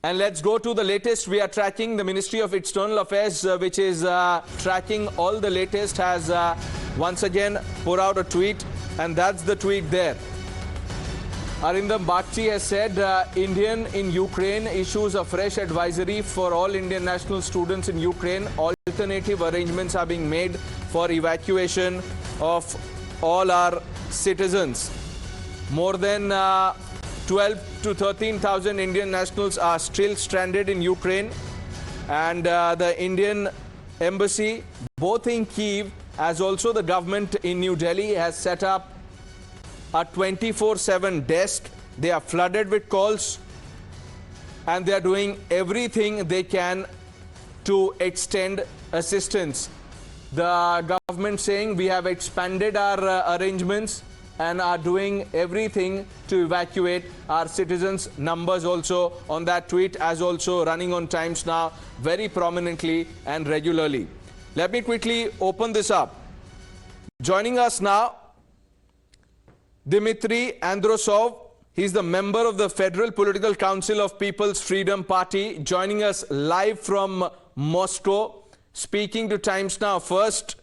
And let's go to the latest we are tracking. The Ministry of External Affairs, which is tracking all the latest, has once again put out a tweet, and that's the tweet there. Arindam Bagchi has said, Indian in Ukraine issues a fresh advisory for all Indian national students in Ukraine. Alternative arrangements are being made for evacuation of all our citizens. More than 12 to 13,000 Indian nationals are still stranded in Ukraine, and the Indian embassy, both in Kyiv as also the government in New Delhi, has set up a 24/7 desk. They are flooded with calls, and they are doing everything they can to extend assistance. The government saying we have expanded our arrangements and are doing everything to evacuate our citizens. Numbers also on that tweet, as also running on Times Now very prominently and regularly. Let me quickly open this up. Joining us now, Dmitry Androsov. He's the member of the Federal Political Council of People's Freedom Party, joining us live from Moscow, speaking to Times Now first.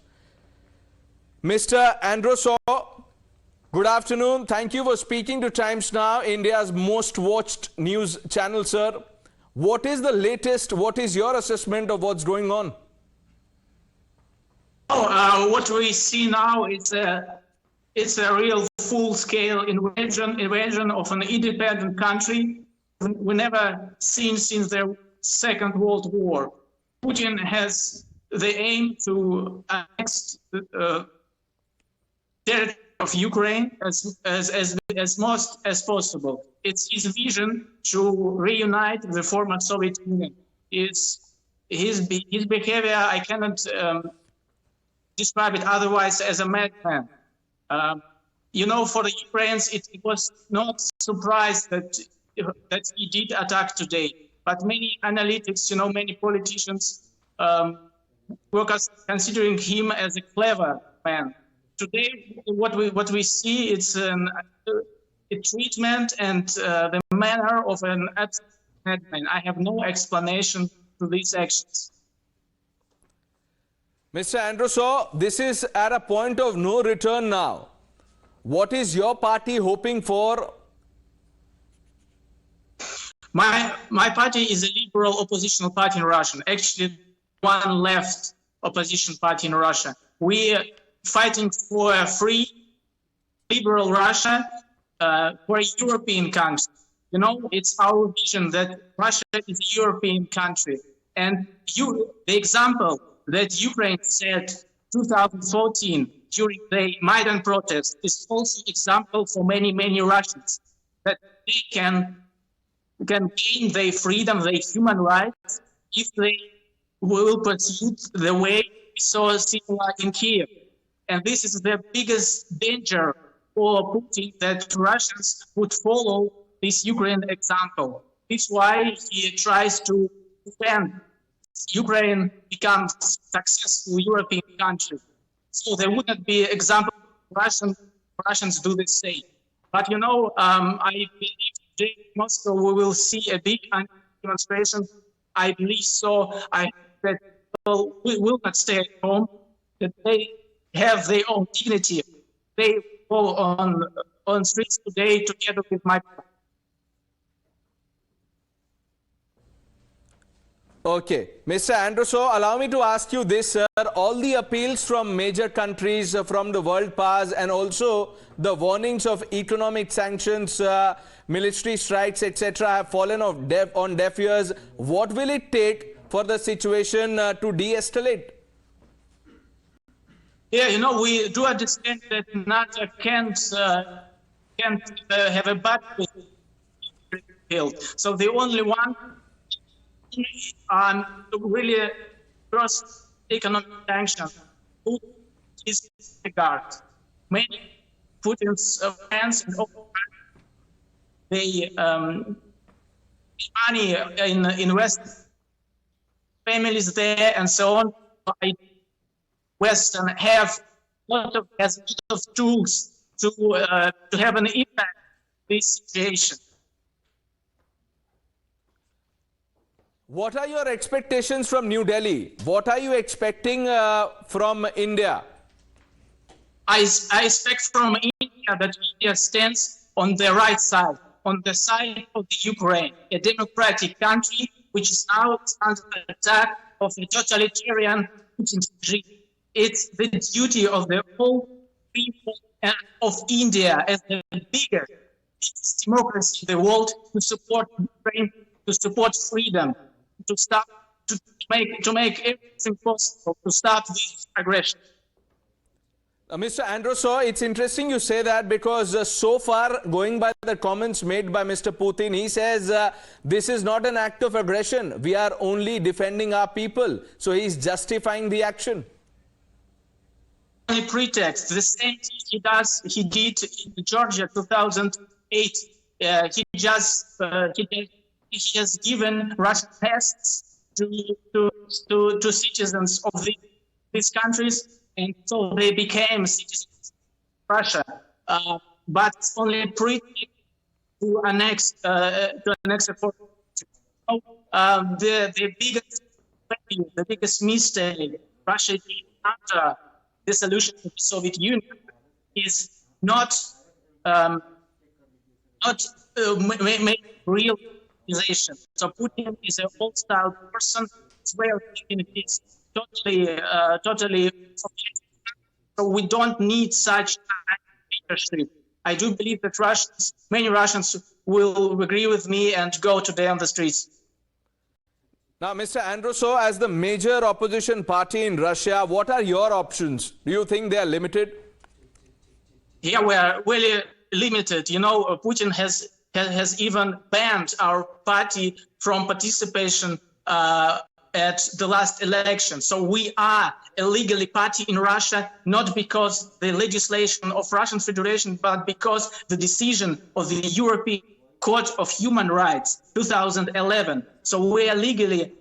Mr. Androsov, good afternoon. Thank you for speaking to Times Now, India's most watched news channel, sir. What is the latest? What is your assessment of what's going on? What we see now is it's a real full-scale invasion of an independent country we never seen since the Second World War. Putin has the aim to annex the territory of Ukraine as most as possible. It's his vision to reunite the former Soviet Union. His behavior, I cannot describe it otherwise, as a madman. You know, for the Ukrainians, it was not surprised that he did attack today. But many analytics, you know, many politicians were considering him as a clever man. Today, what we see, it's a treatment and the manner of an madman. I have no explanation to these actions. Mr. Androsov, this is at a point of no return now. What is your party hoping for? My party is a liberal oppositional party in Russia. Actually, one left opposition party in Russia. We are fighting for a free, liberal Russia, for a European country. You know, it's our vision that Russia is a European country. And the example that Ukraine set 2014 during the Maidan protest is also example for many, many Russians, that they can gain their freedom, their human rights, if they will pursue the way we saw similar in Kiev. And this is the biggest danger for Putin, that Russians would follow this Ukraine example. This is why he tries to defend Ukraine becomes a successful European country. So there wouldn't be example Russians do the same. But you know, I believe today in Moscow we will see a big demonstration. I believe so. I that people will not stay at home, that they have their own dignity. They go on streets today together with my party. Okay. Mr. Androsov, allow me to ask you this, sir. All the appeals from major countries, from the world powers, and also the warnings of economic sanctions, military strikes, etc., have fallen on deaf ears. What will it take for the situation to de-escalate? Yeah, you know, we do understand that NATO can't have a budget built. So the only one really first economic sanctions is regard. Many Putin's friends and they money in West families there and so on. Western have a lot of tools to have an impact on this situation. What are your expectations from New Delhi? What are you expecting from India? I expect from India that India stands on the right side, on the side of the Ukraine, a democratic country which is now under attack of a totalitarian Putin regime. It's the duty of the whole people of India as the biggest democracy in the world to support Ukraine, to support freedom, to stop, to make everything possible to stop this aggression. Mr. Androso, it's interesting you say that because so far, going by the comments made by Mr. Putin, he says this is not an act of aggression. We are only defending our people. So he's justifying the action. Only pretext. The same thing he did in Georgia 2008. He has given Russian passports to citizens of these countries. And so they became citizens of Russia, but only pretty to annex a port. So, the biggest failure, the biggest mistake Russia did after the dissolution of the Soviet Union is not make real realization. So Putin is an old-style person. It's where Putin is totally. So we don't need such leadership. I do believe that many Russians will agree with me and go today on the streets. Now, Mr. Androso, as the major opposition party in Russia, what are your options? Do you think they are limited? Yeah, we are really limited. You know, Putin has even banned our party from participation at the last election. So we are a legally party in Russia, not because the legislation of Russian Federation, but because the decision of the European Court of Human Rights 2011. So we are legally in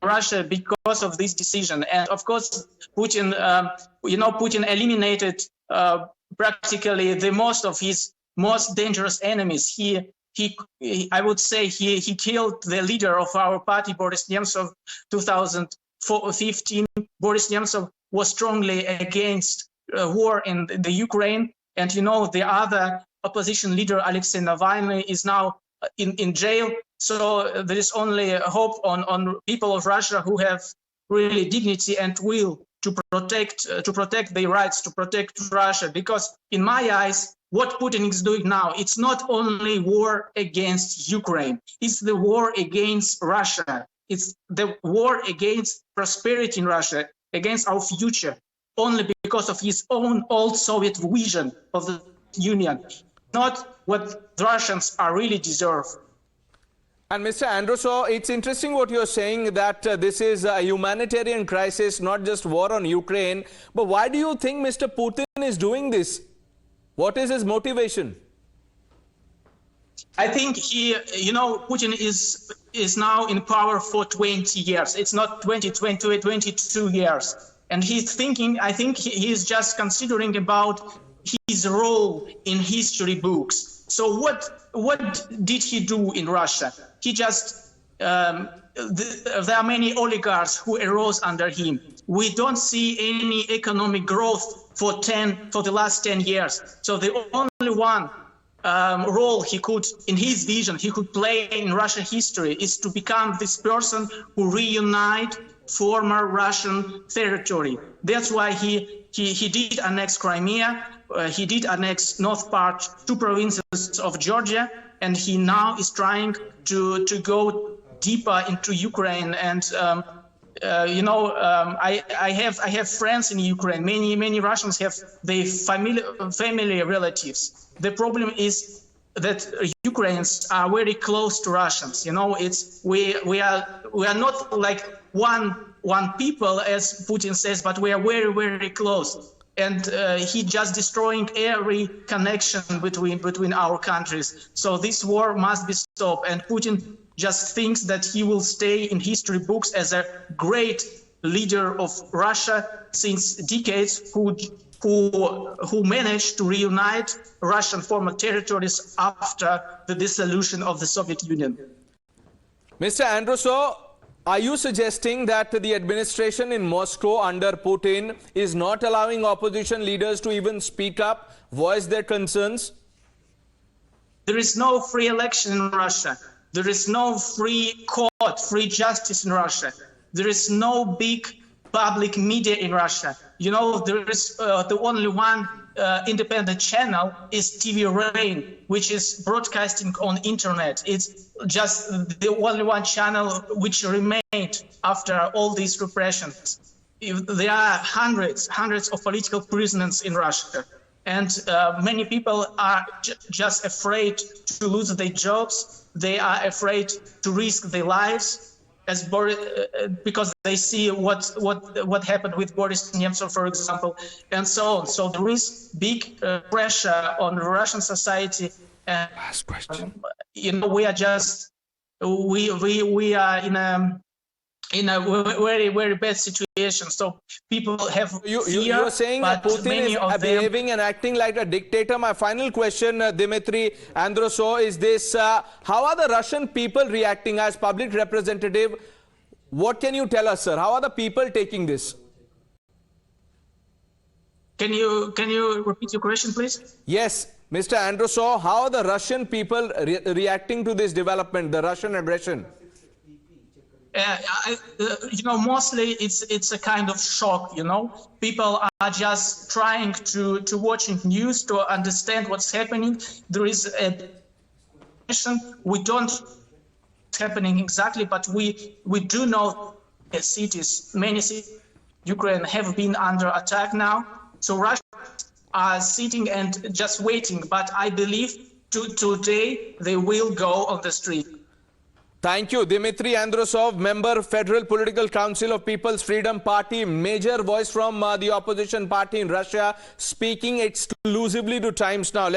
Russia because of this decision. And of course, Putin, Putin eliminated practically the most of his most dangerous enemies. I would say he killed the leader of our party, Boris Nemtsov, 2015. Boris Nemtsov was strongly against war in the Ukraine. And, the other opposition leader, Alexei Navalny, is now in jail. So there is only hope on people of Russia who have really dignity and will to protect their rights, to protect Russia. Because in my eyes, what Putin is doing now, it's not only war against Ukraine, it's the war against Russia. It's the war against prosperity in Russia, against our future, only because of his own old Soviet vision of the Union, not what the Russians are really deserve. And Mr. Androso, it's interesting what you're saying that this is a humanitarian crisis, not just war on Ukraine. But why do you think Mr. Putin is doing this? What is his motivation? I think Putin is now in power for 20 years. It's not 22 years. And he's thinking, I think he's just considering about his role in history books. So what did he do in Russia? He just, there are many oligarchs who arose under him. We don't see any economic growth for the last 10 years. So the only one role he could, in his vision, he could play in Russian history is to become this person who reunite former Russian territory. That's why he did annex Crimea, he did annex north part, 2 provinces of Georgia, and he now is trying to go deeper into Ukraine. And I have friends in Ukraine. Many Russians have their family relatives. The problem is that Ukrainians are very close to Russians. We are not like one people, as Putin says, but we are very, very close. And he just destroying every connection between our countries. So this war must be stopped. And Putin just thinks that he will stay in history books as a great leader of Russia since decades, who managed to reunite Russian former territories after the dissolution of the Soviet Union. Mr. Andrusov, are you suggesting that the administration in Moscow under Putin is not allowing opposition leaders to even speak up, voice their concerns? There is no free election in Russia. There is no free court, free justice in Russia. There is no big public media in Russia. You know, there is the only one independent channel is TV Rain, which is broadcasting on internet. It's just the only one channel which remained after all these repressions. There are hundreds of political prisoners in Russia. And many people are just afraid to lose their jobs. They are afraid to risk their lives because they see what happened with Boris Nemtsov, for example, and so on. So there is big pressure on the Russian society. And, Last question. You know, we are just we are in a very bad situation. So people have fear. You're saying but Putin is behaving and acting like a dictator. My final question, Dmitry Andrusov, is this: how are the Russian people reacting as public representative? What can you tell us, sir? How are the people taking this? Can you repeat your question, please? Yes, Mr. Andrusov, how are the Russian people reacting to this development, the Russian aggression? You know, mostly it's a kind of shock. You know, people are just trying to watching news to understand what's happening. There is a we don't what's happening exactly, but we do know cities, many cities, Ukraine have been under attack now. So Russia are sitting and just waiting. But I believe today they will go on the street. Thank you. Dmitry Andrusov, member, Federal Political Council of People's Freedom Party, major voice from the opposition party in Russia, speaking exclusively to Times Now.